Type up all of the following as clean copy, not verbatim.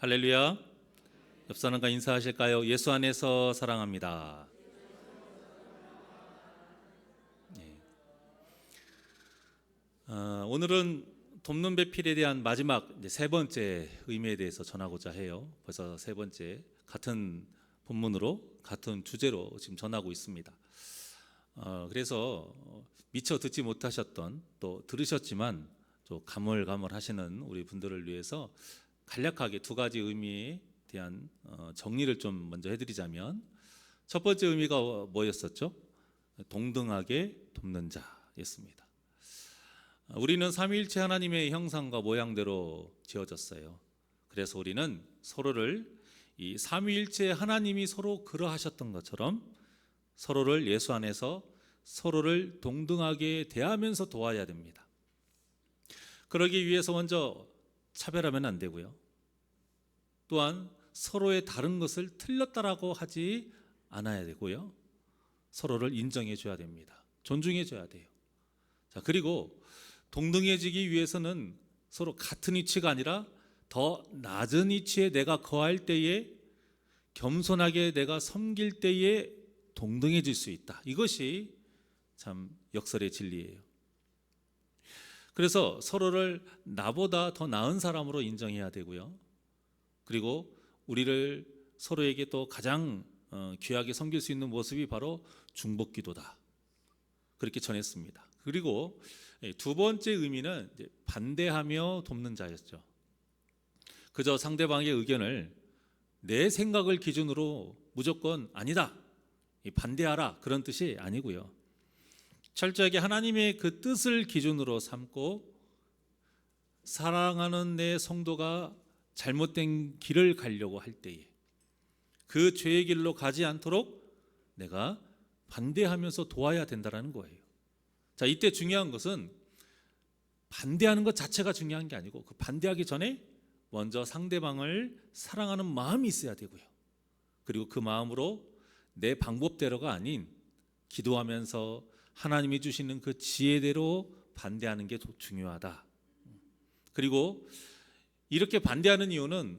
할렐루야. 옆 사람과 인사하실까요? 예수 안에서 사랑합니다. 네. 오늘은 돕는 배필에 대한 마지막 세 번째 의미에 대해서 전하고자 해요. 벌써 세 번째 같은 본문으로 같은 주제로 지금 전하고 있습니다. 그래서 미처 듣지 못하셨던 또 들으셨지만 또 가물가물하시는 우리 분들을 위해서 간략하게 두 가지 의미에 대한 정리를 좀 먼저 해드리자면, 첫 번째 의미가 뭐였었죠? 동등하게 돕는 자였습니다. 우리는 삼위일체 하나님의 형상과 모양대로 지어졌어요. 그래서 우리는 서로를 이 삼위일체 하나님이 서로 그러하셨던 것처럼 서로를 예수 안에서 서로를 동등하게 대하면서 도와야 됩니다. 그러기 위해서 먼저 차별하면 안 되고요. 또한 서로의 다른 것을 틀렸다라고 하지 않아야 되고요. 서로를 인정해 줘야 됩니다. 존중해 줘야 돼요. 자, 그리고 동등해지기 위해서는 서로 같은 위치가 아니라 더 낮은 위치에 내가 거할 때에, 겸손하게 내가 섬길 때에 동등해질 수 있다. 이것이 참 역설의 진리예요. 그래서 서로를 나보다 더 나은 사람으로 인정해야 되고요. 그리고 우리를 서로에게 또 가장 귀하게 섬길 수 있는 모습이 바로 중복기도다. 그렇게 전했습니다. 그리고 두 번째 의미는 반대하며 돕는 자였죠. 그저 상대방의 의견을 내 생각을 기준으로 무조건 아니다, 반대하라, 그런 뜻이 아니고요. 철저하게 하나님의 그 뜻을 기준으로 삼고 사랑하는 내 성도가 잘못된 길을 가려고 할 때에 그 죄의 길로 가지 않도록 내가 반대하면서 도와야 된다는 거예요. 자, 이때 중요한 것은 반대하는 것 자체가 중요한 게 아니고 그 반대하기 전에 먼저 상대방을 사랑하는 마음이 있어야 되고요. 그리고 그 마음으로 내 방법대로가 아닌 기도하면서 하나님이 주시는 그 지혜대로 반대하는 게 더 중요하다. 그리고 이렇게 반대하는 이유는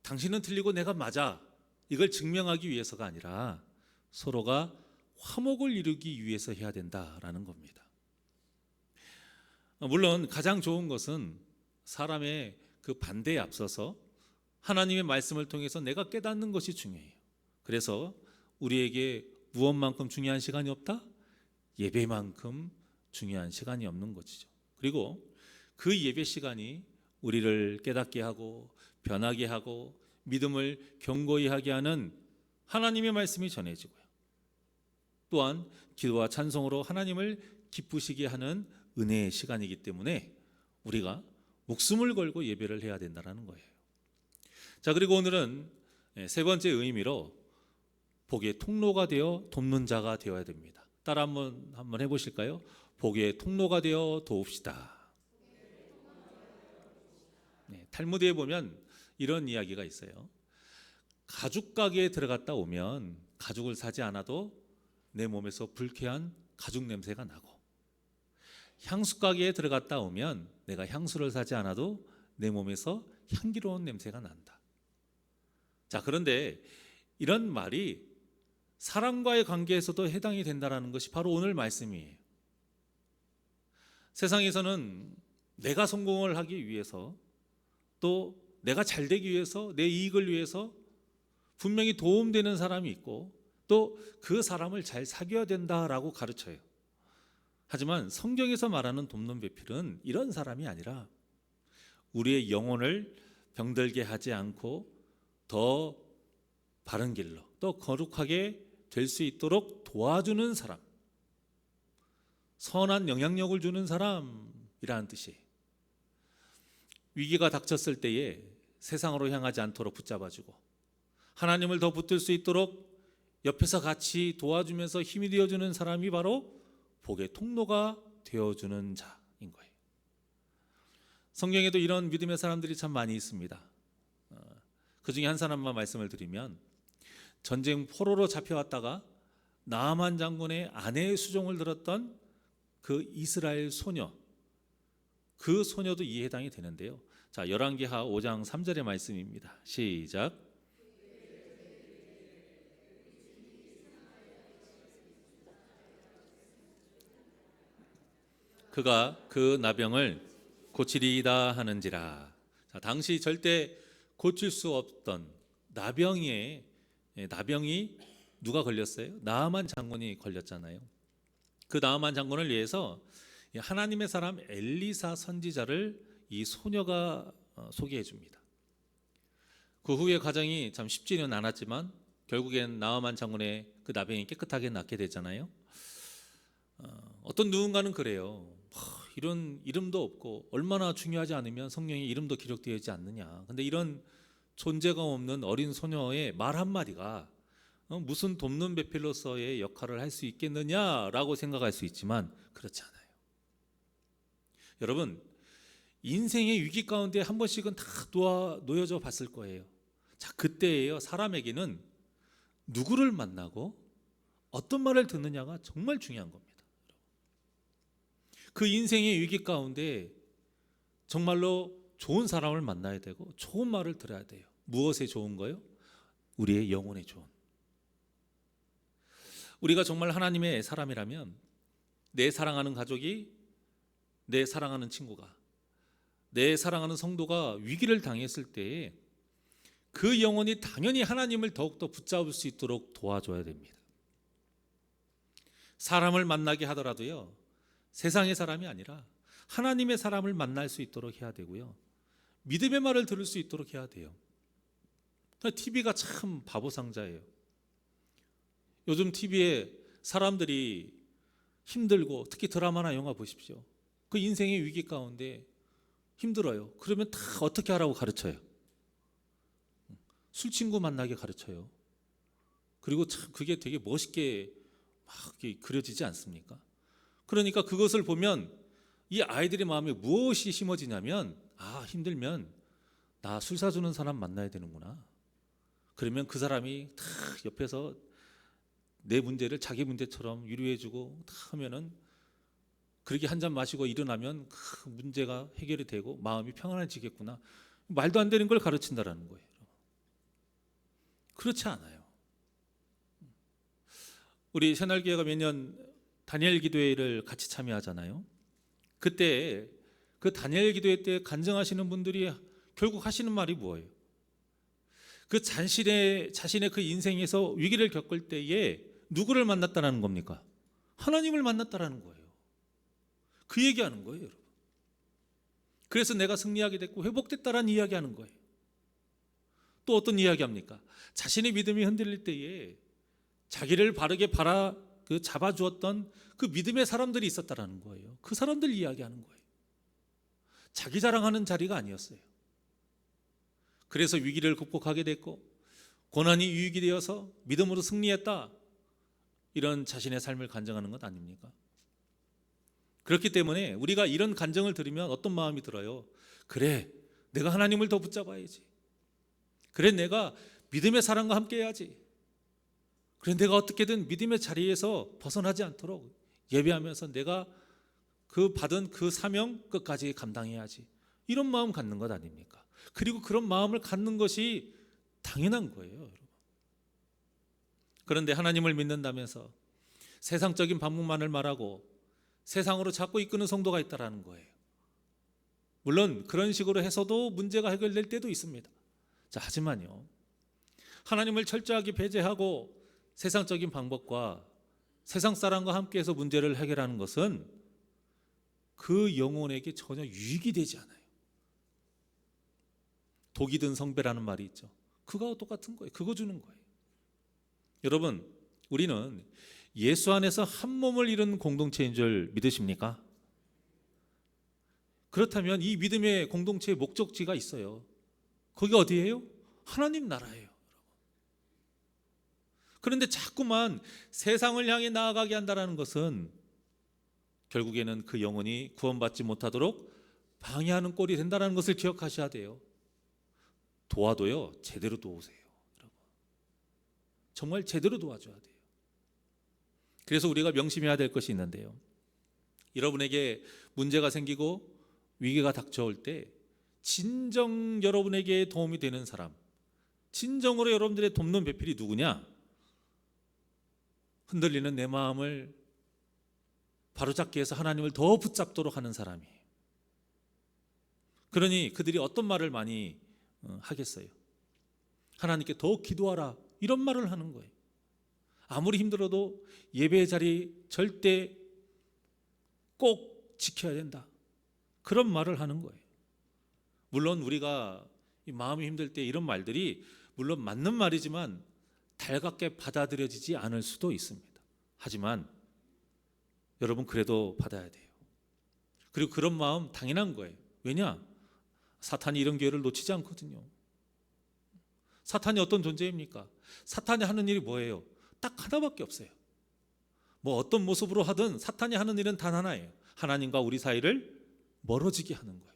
당신은 틀리고 내가 맞아, 이걸 증명하기 위해서가 아니라 서로가 화목을 이루기 위해서 해야 된다라는 겁니다. 물론 가장 좋은 것은 사람의 그 반대에 앞서서 하나님의 말씀을 통해서 내가 깨닫는 것이 중요해요. 그래서 우리에게 무엇만큼 중요한 시간이 없다? 예배만큼 중요한 시간이 없는 것이죠. 그리고 그 예배 시간이 우리를 깨닫게 하고 변하게 하고 믿음을 견고히 하게 하는 하나님의 말씀이 전해지고요. 또한 기도와 찬송으로 하나님을 기쁘시게 하는 은혜의 시간이기 때문에 우리가 목숨을 걸고 예배를 해야 된다는 거예요. 자, 그리고 오늘은 세 번째 의미로 복의 통로가 되어 돕는 자가 되어야 됩니다. 따라 한번 해보실까요? 복의 통로가 되어 도웁시다. 탈무드에 보면 이런 이야기가 있어요. 가죽 가게에 들어갔다 오면 가죽을 사지 않아도 내 몸에서 불쾌한 가죽 냄새가 나고, 향수 가게에 들어갔다 오면 내가 향수를 사지 않아도 내 몸에서 향기로운 냄새가 난다. 자, 그런데 이런 말이 사람과의 관계에서도 해당이 된다는 것이 바로 오늘 말씀이에요. 세상에서는 내가 성공을 하기 위해서, 또 내가 잘 되기 위해서, 내 이익을 위해서 분명히 도움되는 사람이 있고 또 그 사람을 잘 사귀어야 된다라고 가르쳐요. 하지만 성경에서 말하는 돕는 배필은 이런 사람이 아니라 우리의 영혼을 병들게 하지 않고 더 바른 길로, 또 거룩하게 될 수 있도록 도와주는 사람, 선한 영향력을 주는 사람이라는 뜻이에요. 위기가 닥쳤을 때에 세상으로 향하지 않도록 붙잡아주고 하나님을 더 붙들 수 있도록 옆에서 같이 도와주면서 힘이 되어주는 사람이 바로 복의 통로가 되어주는 자인 거예요. 성경에도 이런 믿음의 사람들이 참 많이 있습니다. 그 중에 한 사람만 말씀을 드리면, 전쟁 포로로 잡혀왔다가 나아만 장군의 아내의 수종을 들었던 그 이스라엘 소녀, 그 소녀도 이에 해당이 되는데요. 자, 열왕기하 5장 3절의 말씀입니다. 시작. 그가 그 나병을 고치리이다 하는지라. 자, 당시 절대 고칠 수 없던 나병이 누가 걸렸어요? 나아만 장군이 걸렸잖아요. 그 나아만 장군을 위해서 하나님의 사람 엘리사 선지자를 이 소녀가 소개해 줍니다. 그 후의 과정이 참 쉽지는 않았지만 결국엔 나아만 장군의 그 나병이 깨끗하게 낫게 됐잖아요. 어떤 누군가는 그래요. 이런 이름도 없고 얼마나 중요하지 않으면 성령의 이름도 기록되어 있지 않느냐. 근데 이런 존재감 없는 어린 소녀의 말 한마디가 무슨 돕는 배필로서의 역할을 할 수 있겠느냐라고 생각할 수 있지만 그렇지 않아요. 여러분, 인생의 위기 가운데 한 번씩은 다 놓여져 봤을 거예요. 자, 그때예요. 사람에게는 누구를 만나고 어떤 말을 듣느냐가 정말 중요한 겁니다. 그 인생의 위기 가운데 정말로 좋은 사람을 만나야 되고 좋은 말을 들어야 돼요. 무엇에 좋은 거요? 우리의 영혼에 좋은. 우리가 정말 하나님의 사람이라면 내 사랑하는 가족이, 내 사랑하는 친구가, 내 사랑하는 성도가 위기를 당했을 때에 그 영혼이 당연히 하나님을 더욱더 붙잡을 수 있도록 도와줘야 됩니다. 사람을 만나게 하더라도요, 세상의 사람이 아니라 하나님의 사람을 만날 수 있도록 해야 되고요, 믿음의 말을 들을 수 있도록 해야 돼요. TV가 참 바보 상자예요. 요즘 TV에 사람들이 힘들고, 특히 드라마나 영화 보십시오. 그 인생의 위기 가운데 힘들어요. 그러면 다 어떻게 하라고 가르쳐요? 술 친구 만나게 가르쳐요. 그리고 참 그게 되게 멋있게 막 그려지지 않습니까? 그러니까 그것을 보면 이 아이들의 마음에 무엇이 심어지냐면, 힘들면 나 술 사주는 사람 만나야 되는구나. 그러면 그 사람이 다 옆에서 내 문제를 자기 문제처럼 위로해주고 다 하면은, 그렇게 한 잔 마시고 일어나면 그 문제가 해결이 되고 마음이 평안해지겠구나. 말도 안 되는 걸 가르친다라는 거예요. 그렇지 않아요. 우리 새날교회가 매년 다니엘 기도회를 같이 참여하잖아요. 그때 그 다니엘 기도회 때 간증하시는 분들이 결국 하시는 말이 뭐예요? 그 자신의 그 인생에서 위기를 겪을 때에 누구를 만났다는 겁니까? 하나님을 만났다는 거예요. 그 얘기하는 거예요, 여러분. 그래서 내가 승리하게 됐고 회복됐다라는 이야기하는 거예요. 또 어떤 이야기합니까? 자신의 믿음이 흔들릴 때에 자기를 바르게 잡아주었던 그 믿음의 사람들이 있었다라는 거예요. 그 사람들 이야기하는 거예요. 자기 자랑하는 자리가 아니었어요. 그래서 위기를 극복하게 됐고 고난이 유익이 되어서 믿음으로 승리했다, 이런 자신의 삶을 간증하는 것 아닙니까? 그렇기 때문에 우리가 이런 간증을 들으면 어떤 마음이 들어요? 그래, 내가 하나님을 더 붙잡아야지. 그래, 내가 믿음의 사랑과 함께 해야지. 그래, 내가 어떻게든 믿음의 자리에서 벗어나지 않도록 예배하면서 내가 그 받은 그 사명 끝까지 감당해야지. 이런 마음 갖는 것 아닙니까? 그리고 그런 마음을 갖는 것이 당연한 거예요, 여러분. 그런데 하나님을 믿는다면서 세상적인 반문만을 말하고 세상으로 자꾸 이끄는 성도가 있다라는 거예요. 물론 그런 식으로 해서도 문제가 해결될 때도 있습니다. 자, 하지만요, 하나님을 철저하게 배제하고 세상적인 방법과 세상 사람과 함께해서 문제를 해결하는 것은 그 영혼에게 전혀 유익이 되지 않아요. 독이 든 성배라는 말이 있죠. 그거와 똑같은 거예요. 그거 주는 거예요. 여러분, 우리는 예수 안에서 한 몸을 이룬 공동체인 줄 믿으십니까? 그렇다면 이 믿음의 공동체의 목적지가 있어요. 거기 어디예요? 하나님 나라예요. 그런데 자꾸만 세상을 향해 나아가게 한다는 것은 결국에는 그 영혼이 구원받지 못하도록 방해하는 꼴이 된다는 것을 기억하셔야 돼요. 도와도요, 제대로 도우세요, 여러분. 정말 제대로 도와줘야 돼요. 그래서 우리가 명심해야 될 것이 있는데요, 여러분에게 문제가 생기고 위기가 닥쳐올 때 진정 여러분에게 도움이 되는 사람, 진정으로 여러분들의 돕는 배필이 누구냐? 흔들리는 내 마음을 바로잡기 위해서 하나님을 더 붙잡도록 하는 사람이에요. 그러니 그들이 어떤 말을 많이 하겠어요? 하나님께 더 기도하라, 이런 말을 하는 거예요. 아무리 힘들어도 예배의 자리 절대 꼭 지켜야 된다, 그런 말을 하는 거예요. 물론 우리가 이 마음이 힘들 때 이런 말들이 물론 맞는 말이지만 달갑게 받아들여지지 않을 수도 있습니다. 하지만 여러분, 그래도 받아야 돼요. 그리고 그런 마음 당연한 거예요. 왜냐? 사탄이 이런 기회를 놓치지 않거든요. 사탄이 어떤 존재입니까? 사탄이 하는 일이 뭐예요? 딱 하나밖에 없어요. 뭐 어떤 모습으로 하든 사탄이 하는 일은 단 하나예요. 하나님과 우리 사이를 멀어지게 하는 거예요.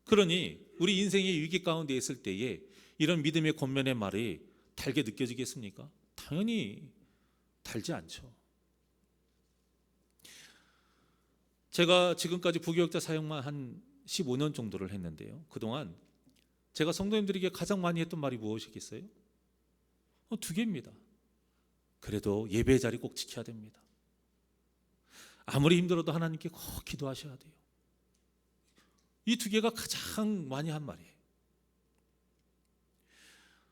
그러니 우리 인생의 위기 가운데 있을 때에 이런 믿음의 권면의 말이 달게 느껴지겠습니까? 당연히 달지 않죠. 제가 지금까지 부교육자 사역만 한 15년 정도를 했는데요, 그동안 제가 성도님들에게 가장 많이 했던 말이 무엇이겠어요? 두 개입니다. 그래도 예배 자리 꼭 지켜야 됩니다. 아무리 힘들어도 하나님께 꼭 기도하셔야 돼요. 이 두 개가 가장 많이 한 말이에요.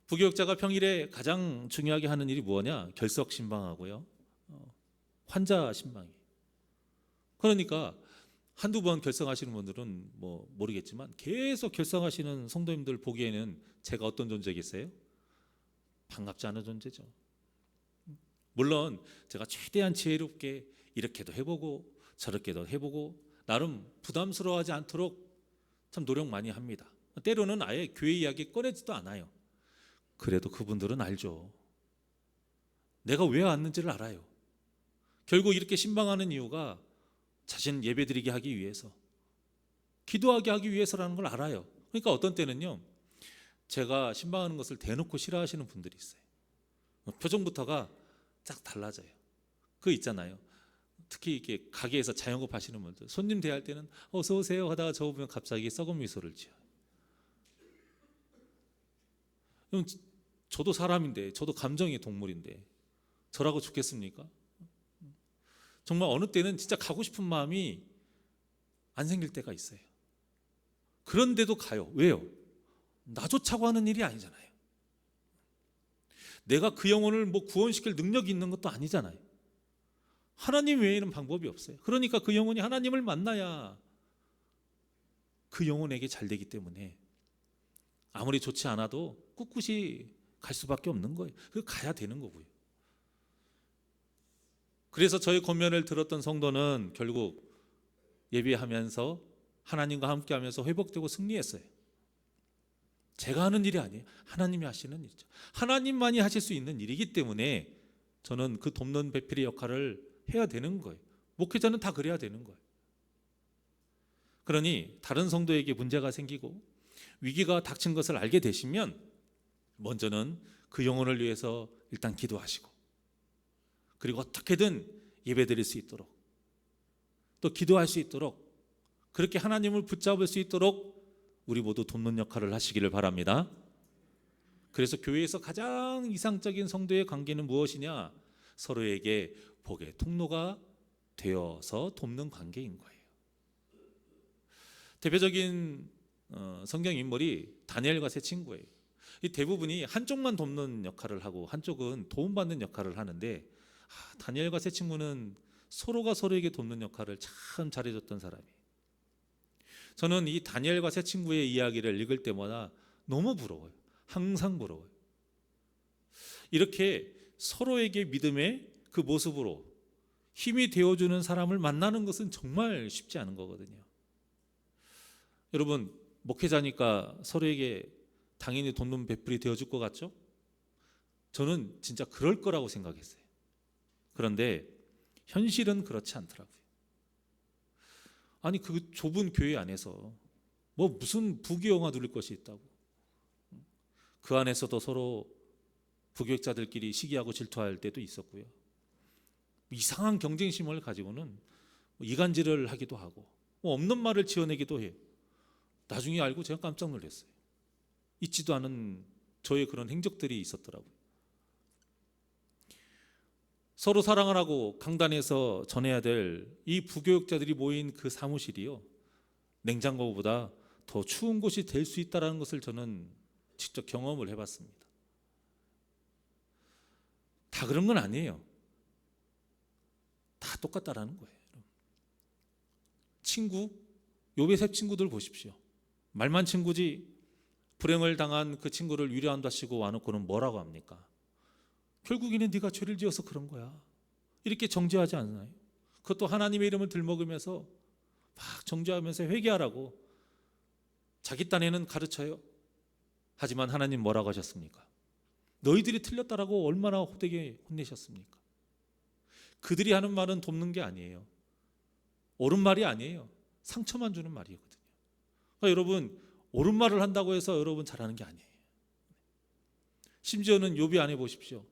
부교육자가 평일에 가장 중요하게 하는 일이 뭐냐? 결석 신방하고요, 환자 신방이에요. 그러니까 한두 번 결석하시는 분들은 뭐 모르겠지만 계속 결석하시는 성도님들 보기에는 제가 어떤 존재겠어요? 반갑지 않은 존재죠. 물론 제가 최대한 지혜롭게 이렇게도 해보고 저렇게도 해보고 나름 부담스러워하지 않도록 참 노력 많이 합니다. 때로는 아예 교회 이야기 꺼내지도 않아요. 그래도 그분들은 알죠. 내가 왜 왔는지를 알아요. 결국 이렇게 신방하는 이유가 자신 예배드리게 하기 위해서, 기도하게 하기 위해서라는 걸 알아요. 그러니까 어떤 때는요, 제가 신방하는 것을 대놓고 싫어하시는 분들이 있어요. 표정부터가 쫙 달라져요. 그거 있잖아요, 특히 이렇게 가게에서 자영업 하시는 분들, 손님 대할 때는 어서 오세요 하다가 저 보면 갑자기 썩은 미소를 지어요. 저도 사람인데, 저도 감정의 동물인데 저라고 좋겠습니까? 정말 어느 때는 진짜 가고 싶은 마음이 안 생길 때가 있어요. 그런데도 가요. 왜요? 나 좋자고 하는 일이 아니잖아요. 내가 그 영혼을 뭐 구원시킬 능력이 있는 것도 아니잖아요. 하나님 외에는 방법이 없어요. 그러니까 그 영혼이 하나님을 만나야 그 영혼에게 잘 되기 때문에 아무리 좋지 않아도 꿋꿋이 갈 수밖에 없는 거예요. 그 가야 되는 거고요. 그래서 저의 권면을 들었던 성도는 결국 예배하면서 하나님과 함께하면서 회복되고 승리했어요. 제가 하는 일이 아니에요. 하나님이 하시는 일이죠. 하나님만이 하실 수 있는 일이기 때문에 저는 그 돕는 배필의 역할을 해야 되는 거예요. 목회자는 다 그래야 되는 거예요. 그러니 다른 성도에게 문제가 생기고 위기가 닥친 것을 알게 되시면 먼저는 그 영혼을 위해서 일단 기도하시고, 그리고 어떻게든 예배드릴 수 있도록, 또 기도할 수 있도록, 그렇게 하나님을 붙잡을 수 있도록 우리 모두 돕는 역할을 하시기를 바랍니다. 그래서 교회에서 가장 이상적인 성도의 관계는 무엇이냐? 서로에게 복의 통로가 되어서 돕는 관계인 거예요. 대표적인 성경 인물이 다니엘과 세 친구예요. 이 대부분이 한쪽만 돕는 역할을 하고 한쪽은 도움받는 역할을 하는데, 다니엘과 세 친구는 서로가 서로에게 돕는 역할을 참 잘해줬던 사람이에요. 저는 이 다니엘과 세 친구의 이야기를 읽을 때마다 너무 부러워요. 항상 부러워요. 이렇게 서로에게 믿음의 그 모습으로 힘이 되어주는 사람을 만나는 것은 정말 쉽지 않은 거거든요. 여러분, 목회자니까 서로에게 당연히 돕는 배풀이 되어줄 것 같죠? 저는 진짜 그럴 거라고 생각했어요. 그런데 현실은 그렇지 않더라고요. 아니, 그 좁은 교회 안에서 뭐 무슨 부귀영화 누릴 것이 있다고. 그 안에서도 서로 부교육자들끼리 시기하고 질투할 때도 있었고요. 이상한 경쟁심을 가지고는 이간질을 하기도 하고 없는 말을 지어내기도 해요. 나중에 알고 제가 깜짝 놀랐어요. 있지도 않은 저의 그런 행적들이 있었더라고요. 서로 사랑을 하고 강단에서 전해야 될 이 부교육자들이 모인 그 사무실이요, 냉장고보다 더 추운 곳이 될 수 있다는 것을 저는 직접 경험을 해봤습니다. 다 그런 건 아니에요. 다 똑같다라는 거예요. 친구, 욥의 세 친구들 보십시오. 말만 친구지 불행을 당한 그 친구를 위로한다 하시고 와놓고는 뭐라고 합니까? 결국에는 네가 죄를 지어서 그런 거야, 이렇게 정죄하지 않나요? 그것도 하나님의 이름을 들먹으면서 막 정죄하면서 회개하라고 자기 딴에는 가르쳐요. 하지만 하나님 뭐라고 하셨습니까? 너희들이 틀렸다라고 얼마나 호되게 혼내셨습니까? 그들이 하는 말은 돕는 게 아니에요. 옳은 말이 아니에요. 상처만 주는 말이거든요. 그러니까 여러분, 옳은 말을 한다고 해서 여러분 잘하는 게 아니에요. 심지어는 욥이 안에 보십시오.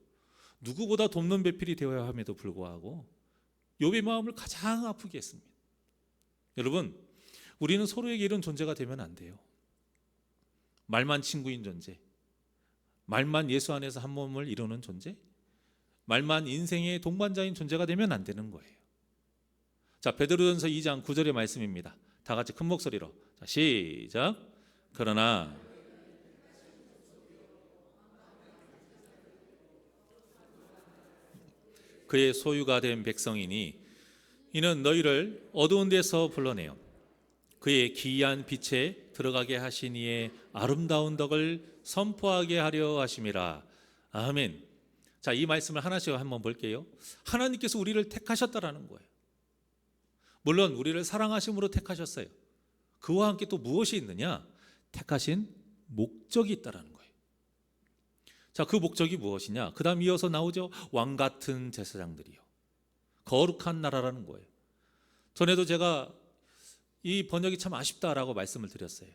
누구보다 돕는 배필이 되어야 함에도 불구하고 욥의 마음을 가장 아프게 했습니다. 여러분, 우리는 서로에게 이런 존재가 되면 안 돼요. 말만 친구인 존재, 말만 예수 안에서 한 몸을 이루는 존재, 말만 인생의 동반자인 존재가 되면 안 되는 거예요. 자, 베드로전서 2장 9절의 말씀입니다. 다 같이 큰 목소리로. 자, 시작. 그러나 그의 소유가 된 백성이니 이는 너희를 어두운 데서 불러내어 그의 기이한 빛에 들어가게 하신 이의 아름다운 덕을 선포하게 하려 하심이라. 아멘. 자, 이 말씀을 하나씩 한번 볼게요. 하나님께서 우리를 택하셨다라는 거예요. 물론 우리를 사랑하심으로 택하셨어요. 그와 함께 또 무엇이 있느냐? 택하신 목적이 있다라는 거예요. 자, 그 목적이 무엇이냐? 그 다음 이어서 나오죠. 왕 같은 제사장들이요, 거룩한 나라라는 거예요. 전에도 제가 이 번역이 참 아쉽다라고 말씀을 드렸어요.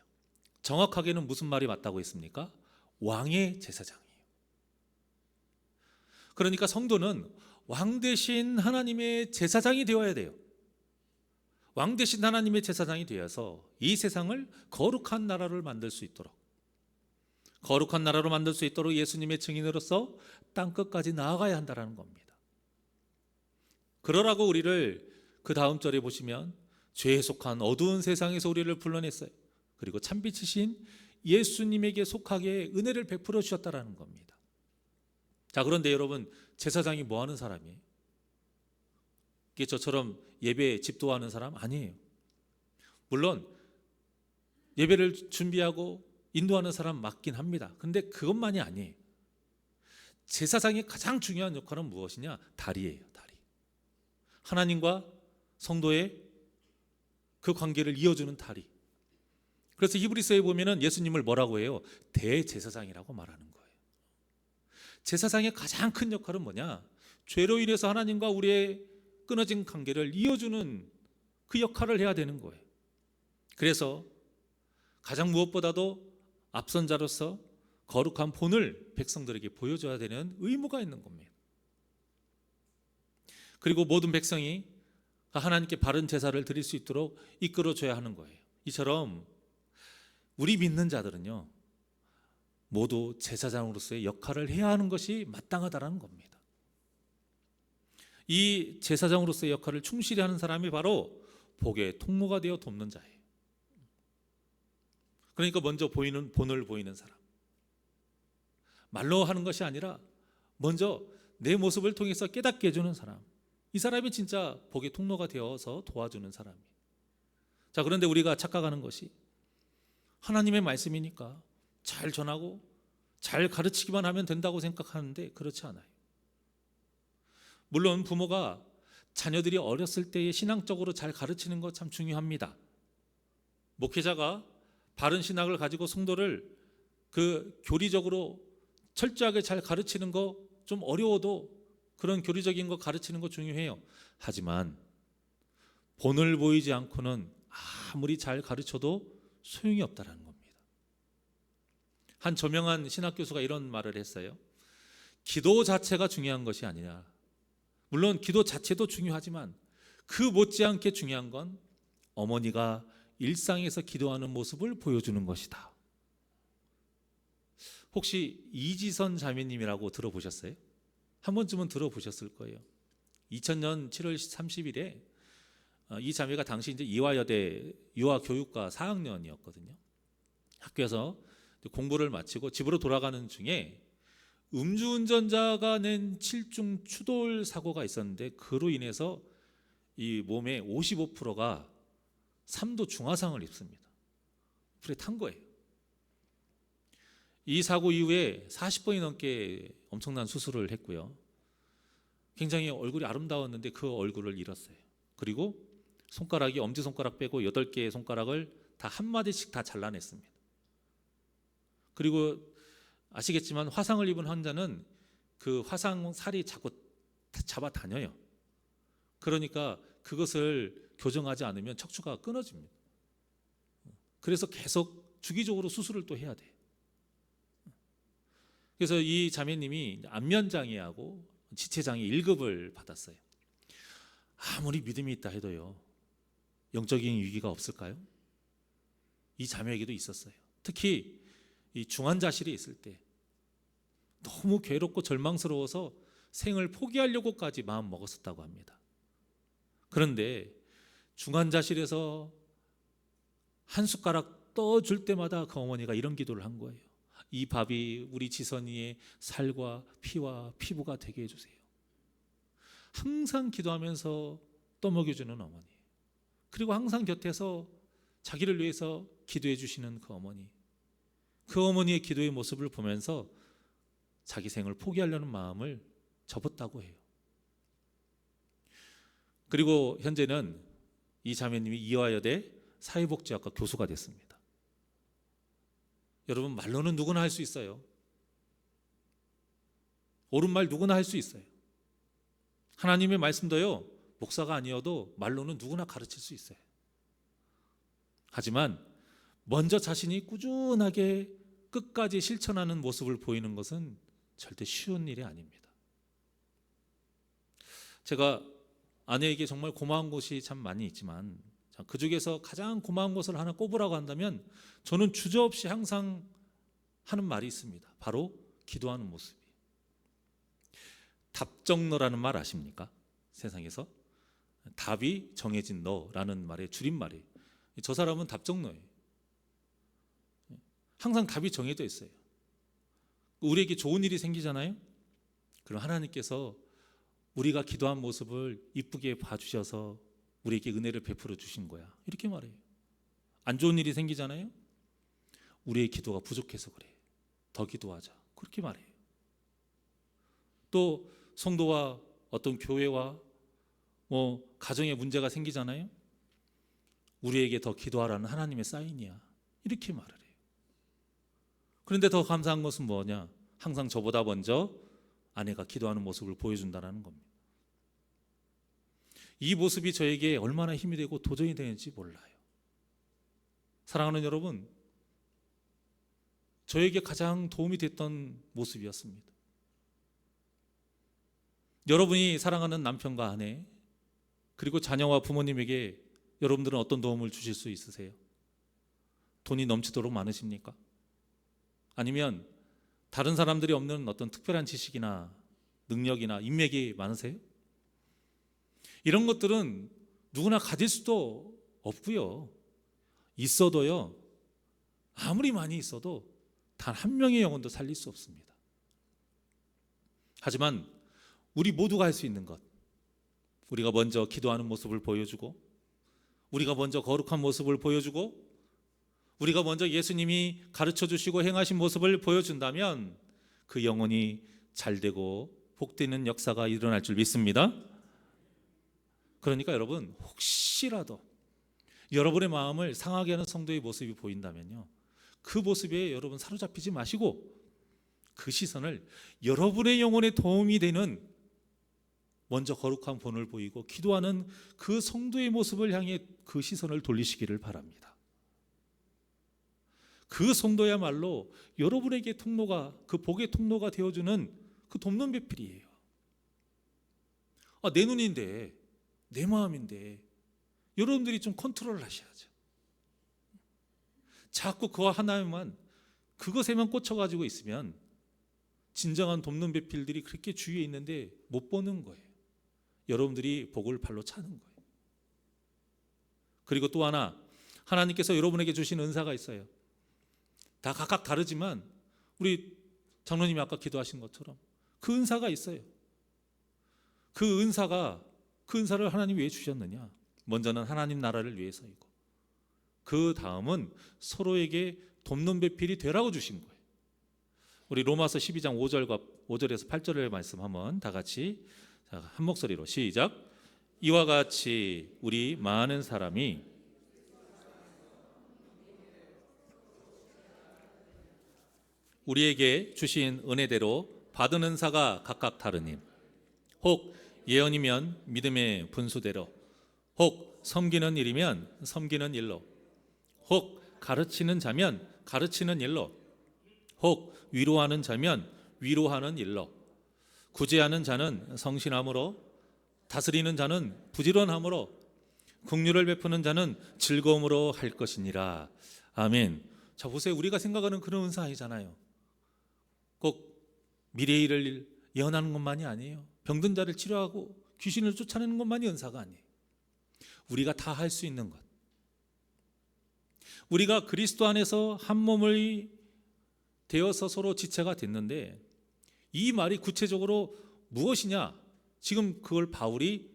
정확하게는 무슨 말이 맞다고 했습니까? 왕의 제사장이에요. 그러니까 성도는 왕 대신 하나님의 제사장이 되어야 돼요. 왕 대신 하나님의 제사장이 되어서 이 세상을 거룩한 나라를 만들 수 있도록, 거룩한 나라로 만들 수 있도록 예수님의 증인으로서 땅끝까지 나아가야 한다는 겁니다. 그러라고 우리를 그 다음 절에 보시면 죄에 속한 어두운 세상에서 우리를 불러냈어요. 그리고 참빛이신 예수님에게 속하게 은혜를 베풀어 주셨다는 겁니다. 자, 그런데 여러분, 제사장이 뭐 하는 사람이에요? 이게 저처럼 예배 집도하는 사람 아니에요. 물론 예배를 준비하고 인도하는 사람 맞긴 합니다. 근데 그것만이 아니에요. 제사장의 가장 중요한 역할은 무엇이냐? 다리예요, 다리. 하나님과 성도의 그 관계를 이어주는 다리. 그래서 히브리서에 보면은 예수님을 뭐라고 해요? 대제사장이라고 말하는 거예요. 제사장의 가장 큰 역할은 뭐냐? 죄로 인해서 하나님과 우리의 끊어진 관계를 이어주는 그 역할을 해야 되는 거예요. 그래서 가장 무엇보다도 앞선 자로서 거룩한 본을 백성들에게 보여줘야 되는 의무가 있는 겁니다. 그리고 모든 백성이 하나님께 바른 제사를 드릴 수 있도록 이끌어줘야 하는 거예요. 이처럼 우리 믿는 자들은요, 모두 제사장으로서의 역할을 해야 하는 것이 마땅하다는 겁니다. 이 제사장으로서의 역할을 충실히 하는 사람이 바로 복의 통로가 되어 돕는 자예요. 그러니까 먼저 본을 보이는 사람, 말로 하는 것이 아니라 먼저 내 모습을 통해서 깨닫게 해주는 사람, 이 사람이 진짜 복의 통로가 되어서 도와주는 사람이에요. 자, 그런데 우리가 착각하는 것이 하나님의 말씀이니까 잘 전하고 잘 가르치기만 하면 된다고 생각하는데 그렇지 않아요. 물론 부모가 자녀들이 어렸을 때에 신앙적으로 잘 가르치는 것 참 중요합니다. 목회자가 바른 신학을 가지고 성도를 그 교리적으로 철저하게 잘 가르치는 거 좀 어려워도 그런 교리적인 거 가르치는 거 중요해요. 하지만 본을 보이지 않고는 아무리 잘 가르쳐도 소용이 없다는 겁니다. 한 저명한 신학 교수가 이런 말을 했어요. 기도 자체가 중요한 것이 아니냐. 물론 기도 자체도 중요하지만 그 못지않게 중요한 건 어머니가 일상에서 기도하는 모습을 보여주는 것이다. 혹시 이지선 자매님이라고 들어보셨어요? 한 번쯤은 들어보셨을 거예요. 2000년 7월 30일에 이 자매가 당시 이제 이화여대 유아교육과 4학년이었거든요. 학교에서 공부를 마치고 집으로 돌아가는 중에 음주운전자가 낸 7중 추돌 사고가 있었는데 그로 인해서 이 몸의 55%가 3도 중화상을 입습니다. 불에 탄 거예요. 이 사고 이후에 40번이 넘게 엄청난 수술을 했고요. 굉장히 얼굴이 아름다웠는데 그 얼굴을 잃었어요. 그리고 손가락이 엄지손가락 빼고 8개의 손가락을 다 한마디씩 다 잘라냈습니다. 그리고 아시겠지만 화상을 입은 환자는 그 화상 살이 자꾸 잡아다녀요. 그러니까 그것을 교정하지 않으면 척추가 끊어집니다. 그래서 계속 주기적으로 수술을 또 해야 돼요. 그래서 이 자매님이 안면장애하고 지체장애 1급을 받았어요. 아무리 믿음이 있다 해도요, 영적인 위기가 없을까요? 이 자매에게도 있었어요. 특히 이 중환자실에 있을 때 너무 괴롭고 절망스러워서 생을 포기하려고까지 마음 먹었었다고 합니다. 그런데 중환자실에서 한 숟가락 떠줄 때마다 그 어머니가 이런 기도를 한 거예요. 이 밥이 우리 지선이의 살과 피와 피부가 되게 해주세요. 항상 기도하면서 떠먹여주는 어머니, 그리고 항상 곁에서 자기를 위해서 기도해 주시는 그 어머니, 그 어머니의 기도의 모습을 보면서 자기 생을 포기하려는 마음을 접었다고 해요. 그리고 현재는 이 자매님이 이화여대 사회복지학과 교수가 됐습니다. 여러분, 말로는 누구나 할 수 있어요. 옳은 말 누구나 할 수 있어요. 하나님의 말씀도요, 목사가 아니어도 말로는 누구나 가르칠 수 있어요. 하지만 먼저 자신이 꾸준하게 끝까지 실천하는 모습을 보이는 것은 절대 쉬운 일이 아닙니다. 제가 아내에게 정말 고마운 것이 참 많이 있지만 그 중에서 가장 고마운 것을 하나 꼽으라고 한다면 저는 주저없이 항상 하는 말이 있습니다. 바로 기도하는 모습이에요. 답정너라는 말 아십니까? 세상에서 답이 정해진 너라는 말의 줄임말이에요. 저 사람은 답정너예요. 항상 답이 정해져 있어요. 우리에게 좋은 일이 생기잖아요. 그럼 하나님께서 우리가 기도한 모습을 이쁘게 봐주셔서 우리에게 은혜를 베풀어 주신 거야, 이렇게 말해요. 안 좋은 일이 생기잖아요. 우리의 기도가 부족해서 그래, 더 기도하자, 그렇게 말해요. 또 성도와 어떤 교회와 가정에 문제가 생기잖아요. 우리에게 더 기도하라는 하나님의 사인이야, 이렇게 말을 해요. 그런데 더 감사한 것은 뭐냐? 항상 저보다 먼저 아내가 기도하는 모습을 보여준다는 겁니다. 이 모습이 저에게 얼마나 힘이 되고 도전이 되는지 몰라요. 사랑하는 여러분, 저에게 가장 도움이 됐던 모습이었습니다. 여러분이 사랑하는 남편과 아내, 그리고 자녀와 부모님에게 여러분들은 어떤 도움을 주실 수 있으세요? 돈이 넘치도록 많으십니까? 아니면 다른 사람들이 없는 어떤 특별한 지식이나 능력이나 인맥이 많으세요? 이런 것들은 누구나 가질 수도 없고요. 있어도요, 아무리 많이 있어도 단 한 명의 영혼도 살릴 수 없습니다. 하지만 우리 모두가 할 수 있는 것, 우리가 먼저 기도하는 모습을 보여주고, 우리가 먼저 거룩한 모습을 보여주고, 우리가 먼저 예수님이 가르쳐 주시고 행하신 모습을 보여준다면 그 영혼이 잘되고 복되는 역사가 일어날 줄 믿습니다. 그러니까 여러분, 혹시라도 여러분의 마음을 상하게 하는 성도의 모습이 보인다면요, 그 모습에 여러분 사로잡히지 마시고 그 시선을 여러분의 영혼에 도움이 되는 먼저 거룩한 본을 보이고 기도하는 그 성도의 모습을 향해 그 시선을 돌리시기를 바랍니다. 그 성도야말로 여러분에게 통로가, 그 복의 통로가 되어주는 그 돕는 배필이에요. 내 눈인데, 내 마음인데 여러분들이 좀 컨트롤을 하셔야죠. 자꾸 그거 하나에만, 그것에만 꽂혀가지고 있으면 진정한 돕는 배필들이 그렇게 주위에 있는데 못 보는 거예요. 여러분들이 복을 발로 차는 거예요. 그리고 또 하나, 하나님께서 여러분에게 주신 은사가 있어요. 다 각각 다르지만 우리 장로님이 아까 기도하신 것처럼 그 은사가 있어요. 그 은사를 하나님이 왜 주셨느냐? 먼저는 하나님 나라를 위해서이고, 그 다음은 서로에게 돕는 배필이 되라고 주신 거예요. 우리 로마서 12장 5절에서 8절의 말씀 한번 다 같이 한 목소리로 시작. 이와 같이 우리 많은 사람이 우리에게 주신 은혜대로 받은 은사가 각각 다르니, 혹 예언이면 믿음의 분수대로, 혹 섬기는 일이면 섬기는 일로, 혹 가르치는 자면 가르치는 일로, 혹 위로하는 자면 위로하는 일로, 구제하는 자는 성실함으로, 다스리는 자는 부지런함으로, 긍휼을 베푸는 자는 즐거움으로 할 것이니라. 아멘. 자, 보세요. 우리가 생각하는 그런 은사 아니잖아요. 꼭 미래의 일을 예언하는 것만이 아니에요. 병든 자를 치료하고 귀신을 쫓아내는 것만이 은사가 아니에요. 우리가 다 할 수 있는 것, 우리가 그리스도 안에서 한 몸을 되어서 서로 지체가 됐는데, 이 말이 구체적으로 무엇이냐? 지금 그걸 바울이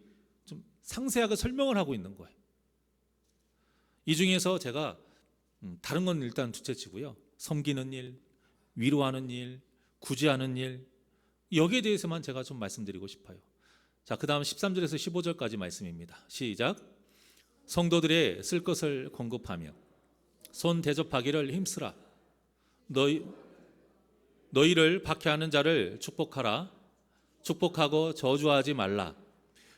좀 상세하게 설명을 하고 있는 거예요. 이 중에서 제가 다른 건 일단 둘째치고요, 섬기는 일, 위로하는 일, 구제하는 일, 여기에 대해서만 제가 좀 말씀드리고 싶어요. 자, 그 다음 13절에서 15절까지 말씀입니다. 시작. 성도들의 쓸 것을 공급하며 손 대접하기를 힘쓰라. 너희를 박해하는 자를 축복하라. 축복하고 저주하지 말라.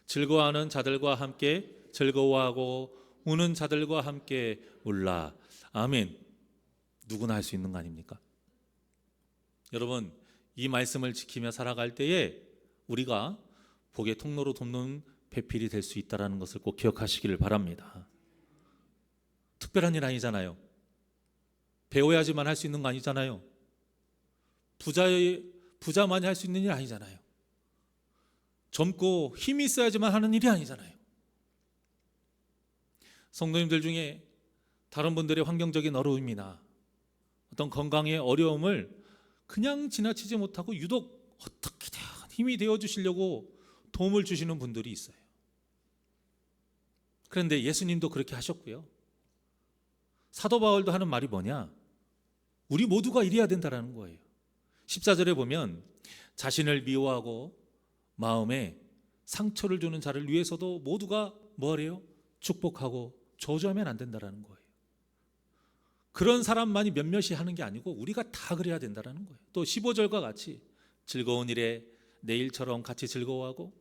즐거워하는 자들과 함께 즐거워하고 우는 자들과 함께 울라. 아멘. 누구나 할 수 있는 거 아닙니까? 여러분, 이 말씀을 지키며 살아갈 때에 우리가 복의 통로로 돕는 배필이 될 수 있다는 것을 꼭 기억하시기를 바랍니다. 특별한 일 아니잖아요. 배워야지만 할 수 있는 거 아니잖아요. 부자만이 할 수 있는 일 아니잖아요. 젊고 힘이 있어야지만 하는 일이 아니잖아요. 성도님들 중에 다른 분들의 환경적인 어려움이나 어떤 건강의 어려움을 그냥 지나치지 못하고 유독 어떻게든 힘이 되어 주시려고 도움을 주시는 분들이 있어요. 그런데 예수님도 그렇게 하셨고요. 사도 바울도 하는 말이 뭐냐? 우리 모두가 이래야 된다는 거예요. 14절에 보면 자신을 미워하고 마음에 상처를 주는 자를 위해서도 모두가 뭐래요? 축복하고 저주하면 안 된다는 거예요. 그런 사람만이 몇몇이 하는 게 아니고 우리가 다 그래야 된다는 거예요. 또 15절과 같이 즐거운 일에 내일처럼 같이 즐거워하고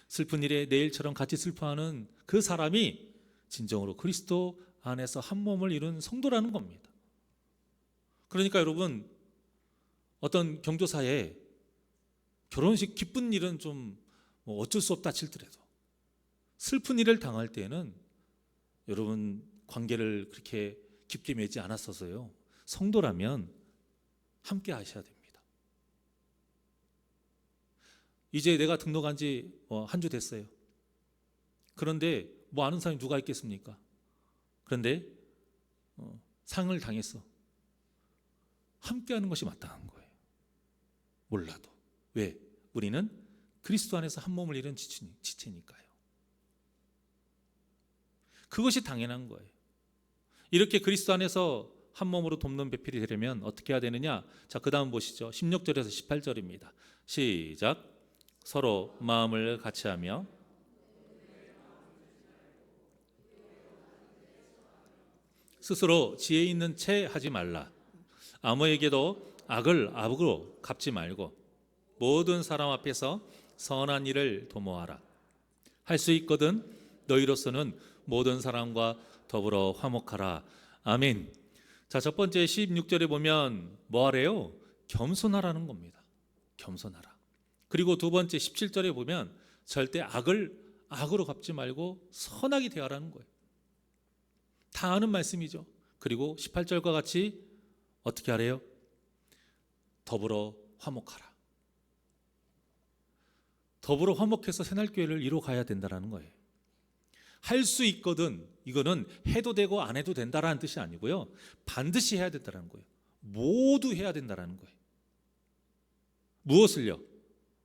슬픈 일에 내일처럼 같이 슬퍼하는 그 사람이 진정으로 그리스도 안에서 한 몸을 이룬 성도라는 겁니다. 그러니까 여러분, 어떤 경조사에 결혼식 기쁜 일은 좀 어쩔 수 없다 칠더라도 슬픈 일을 당할 때에는 여러분 관계를 그렇게 깊게 맺지 않았어서요, 성도라면 함께 하셔야 됩니다. 이제 내가 등록한 지 한 주 됐어요. 그런데 아는 사람이 누가 있겠습니까? 그런데 상을 당했어. 함께 하는 것이 마땅한 거예요. 몰라도. 왜? 우리는 그리스도 안에서 한 몸을 이룬 지체니까요. 그것이 당연한 거예요. 이렇게 그리스도 안에서 한 몸으로 돕는 배필이 되려면 어떻게 해야 되느냐? 자, 그 다음 보시죠. 16절에서 18절입니다. 시작. 서로 마음을 같이하며 스스로 지혜 있는 채 하지 말라. 아무에게도 악을 악으로 갚지 말고 모든 사람 앞에서 선한 일을 도모하라. 할 수 있거든 너희로서는 모든 사람과 더불어 화목하라. 아멘. 자, 첫 번째 16절에 보면 뭐 하래요? 겸손하라는 겁니다. 겸손하라. 그리고 두 번째 17절에 보면 절대 악을 악으로 갚지 말고 선하게 대하라는 거예요. 다 아는 말씀이죠. 그리고 18절과 같이 어떻게 하래요? 더불어 화목하라. 더불어 화목해서 새날교회를 이뤄가야 된다는 거예요. 할 수 있거든, 이거는 해도 되고 안 해도 된다라는 뜻이 아니고요, 반드시 해야 된다는 거예요. 모두 해야 된다는 거예요. 무엇을요?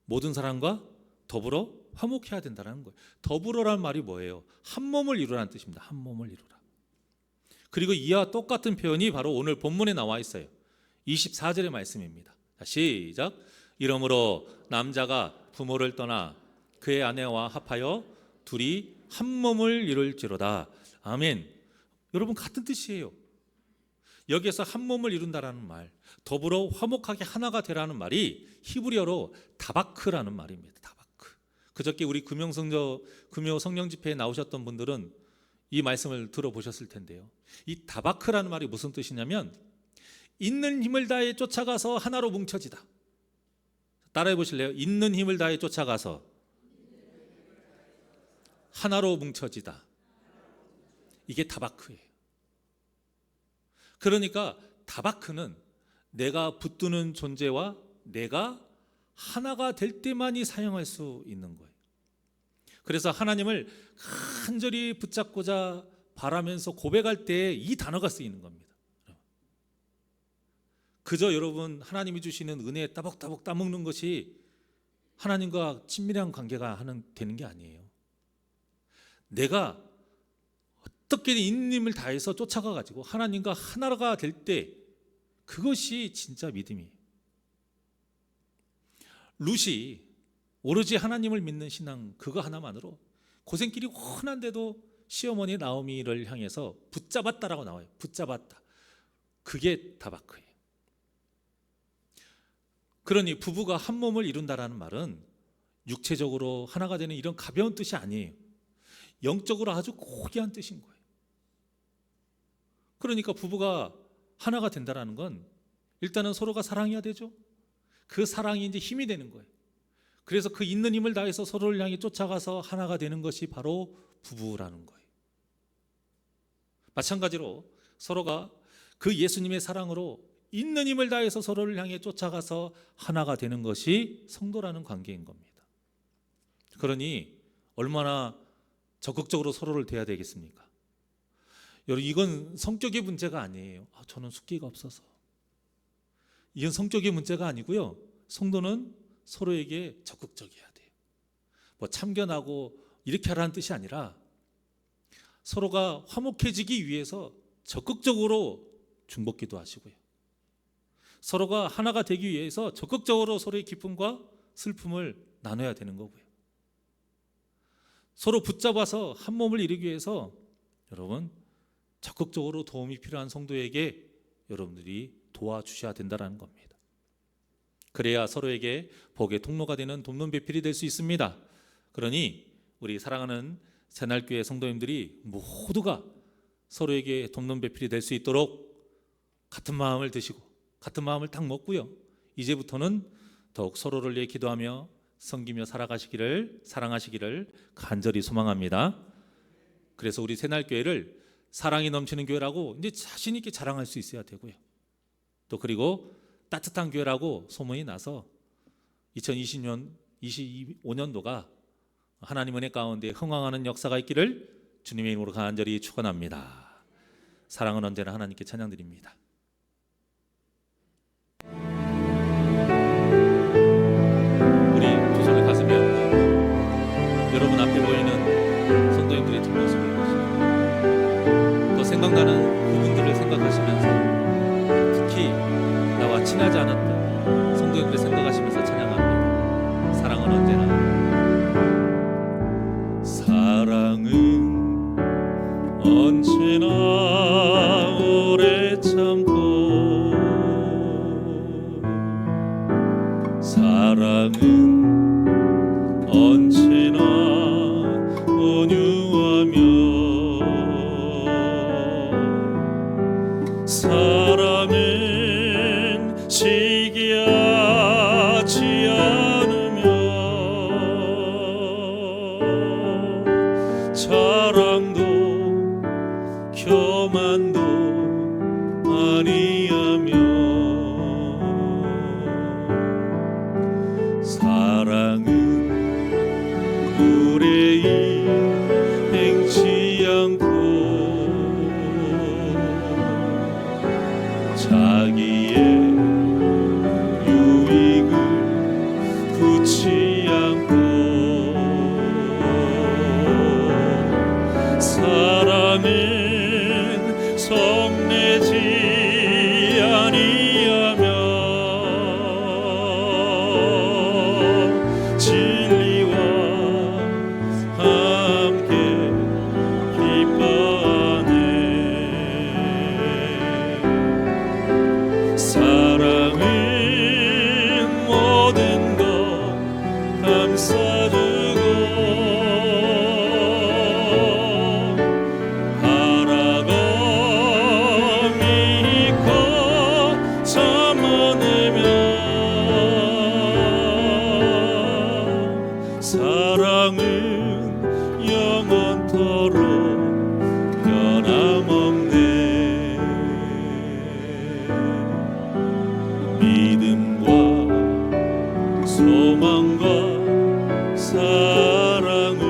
모든 사람과 더불어 화목해야 된다는 거예요. 더불어란 말이 뭐예요? 한 몸을 이루라는 뜻입니다. 한 몸을 이루라. 그리고 이와 똑같은 표현이 바로 오늘 본문에 나와 있어요. 24절의 말씀입니다. 시작. 이러므로 남자가 부모를 떠나 그의 아내와 합하여 둘이 한 몸을 이룰지로다. 아멘. 여러분, 같은 뜻이에요. 여기에서 한 몸을 이룬다라는 말, 더불어 화목하게 하나가 되라는 말이 히브리어로 다바크라는 말입니다. 다바크. 그저께 우리 금요 성령 집회에 나오셨던 분들은 이 말씀을 들어보셨을 텐데요. 이 다바크라는 말이 무슨 뜻이냐면 있는 힘을 다해 쫓아가서 하나로 뭉쳐지다. 따라해 보실래요? 있는 힘을 다해 쫓아가서 하나로 뭉쳐지다. 이게 다바크예요. 그러니까 다바크는 내가 붙드는 존재와 내가 하나가 될 때만이 사용할 수 있는 거예요. 그래서 하나님을 간절히 붙잡고자 바라면서 고백할 때 이 단어가 쓰이는 겁니다. 그저 여러분 하나님이 주시는 은혜에 따박따박 따먹는 것이 하나님과 친밀한 관계가 되는 게 아니에요. 내가 어떻게든 있는 힘을 다해서 쫓아가 가지고 하나님과 하나가 될 때, 그것이 진짜 믿음이에요. 룻이 오로지 하나님을 믿는 신앙 그거 하나만으로 고생길이 훤한데도 시어머니 나오미를 향해서 붙잡았다라고 나와요. 붙잡았다. 그게 다바크예요. 그러니 부부가 한 몸을 이룬다라는 말은 육체적으로 하나가 되는 이런 가벼운 뜻이 아니에요. 영적으로 아주 고귀한 뜻인 거예요. 그러니까 부부가 하나가 된다라는 건 일단은 서로가 사랑해야 되죠. 그 사랑이 이제 힘이 되는 거예요. 그래서 그 있는 힘을 다해서 서로를 향해 쫓아가서 하나가 되는 것이 바로 부부라는 거예요. 마찬가지로 서로가 그 예수님의 사랑으로 있는 힘을 다해서 서로를 향해 쫓아가서 하나가 되는 것이 성도라는 관계인 겁니다. 그러니 얼마나 적극적으로 서로를 대해야 되겠습니까? 여러분, 이건 성격의 문제가 아니에요. 저는 숫기가 없어서. 이건 성격의 문제가 아니고요, 성도는 서로에게 적극적이어야 돼요. 뭐 참견하고 이렇게 하라는 뜻이 아니라 서로가 화목해지기 위해서 적극적으로 중보기도 하시고요, 서로가 하나가 되기 위해서 적극적으로 서로의 기쁨과 슬픔을 나눠야 되는 거고요, 서로 붙잡아서 한 몸을 이루기 위해서 여러분 적극적으로 도움이 필요한 성도에게 여러분들이 도와주셔야 된다는 겁니다. 그래야 서로에게 복의 통로가 되는 돕는 배필이 될 수 있습니다. 그러니 우리 사랑하는 새날교회 성도님들이 모두가 서로에게 돕는 배필이 될 수 있도록 같은 마음을 드시고 같은 마음을 딱 먹고요, 이제부터는 더욱 서로를 위해 기도하며 섬기며 사랑하시기를 간절히 소망합니다. 그래서 우리 새날교회를 사랑이 넘치는 교회라고 이제 자신 있게 자랑할 수 있어야 되고요, 또 그리고 따뜻한 교회라고 소문이 나서 2025년도가 하나님 은혜 가운데 흥왕하는 역사가 있기를 주님의 이름으로 간절히 축원합니다. 사랑은 언제나 하나님께 찬양드립니다. 우리 두 손을 가슴에 얹고 여러분 앞에 보이는 성도님들의 뒷모습을 보시고 더 생각나는 그분들을 생각하시면서 특히 나와 친하지 않았던 성도님들을 생각하시면서 찬양합니다. 사랑은 언제나 오래 참고 사랑은 언제나 온유하며 사랑은 시기하지 않으며 자랑도 교만도 사랑은 불에 행치 않고 자기의 유익을 굳지 않고 사랑은 성내지 아니하며 진리와 함께 기뻐하네. 사랑은 모든 것 감싸주고 바라고 믿고 참아내며 사랑은 영원토록 변함없네. 믿음과 소망과 사랑은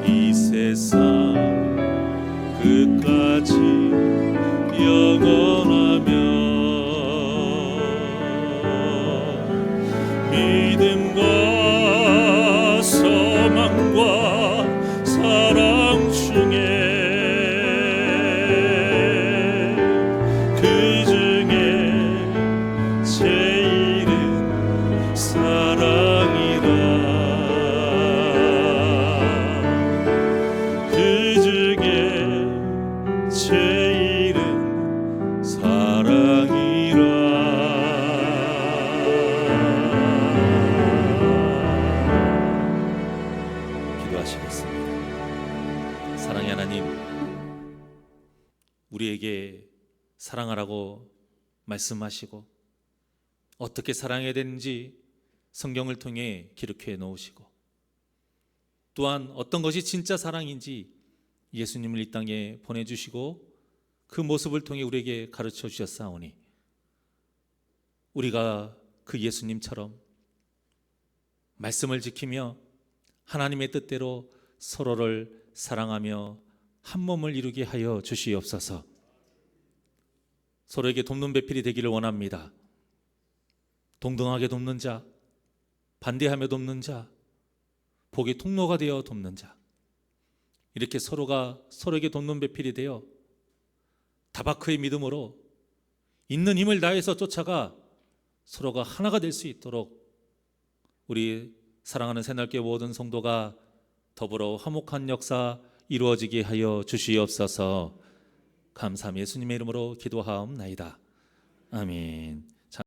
이 세상 끝까지 영원하며 믿음과 소망과 사랑 중에 그 중에 제일은 사랑이라. 그 중에 제일은 사랑이라. 기도하시겠습니다. 사랑의 하나님, 우리에게 사랑하라고 말씀하시고 어떻게 사랑해야 되는지 성경을 통해 기록해 놓으시고 또한 어떤 것이 진짜 사랑인지 예수님을 이 땅에 보내주시고 그 모습을 통해 우리에게 가르쳐 주셨사오니 우리가 그 예수님처럼 말씀을 지키며 하나님의 뜻대로 서로를 사랑하며 한 몸을 이루게 하여 주시옵소서. 서로에게 돕는 배필이 되기를 원합니다. 동등하게 돕는 자, 반대하며 돕는 자, 복의 통로가 되어 돕는 자, 이렇게 서로가 서로에게 돕는 배필이 되어 다바크의 믿음으로 있는 힘을 다해서 쫓아가 서로가 하나가 될 수 있도록 우리 사랑하는 새날교회 모든 성도가 더불어 화목한 역사 이루어지게 하여 주시옵소서. 감사함 예수님의 이름으로 기도하옵나이다. 아멘.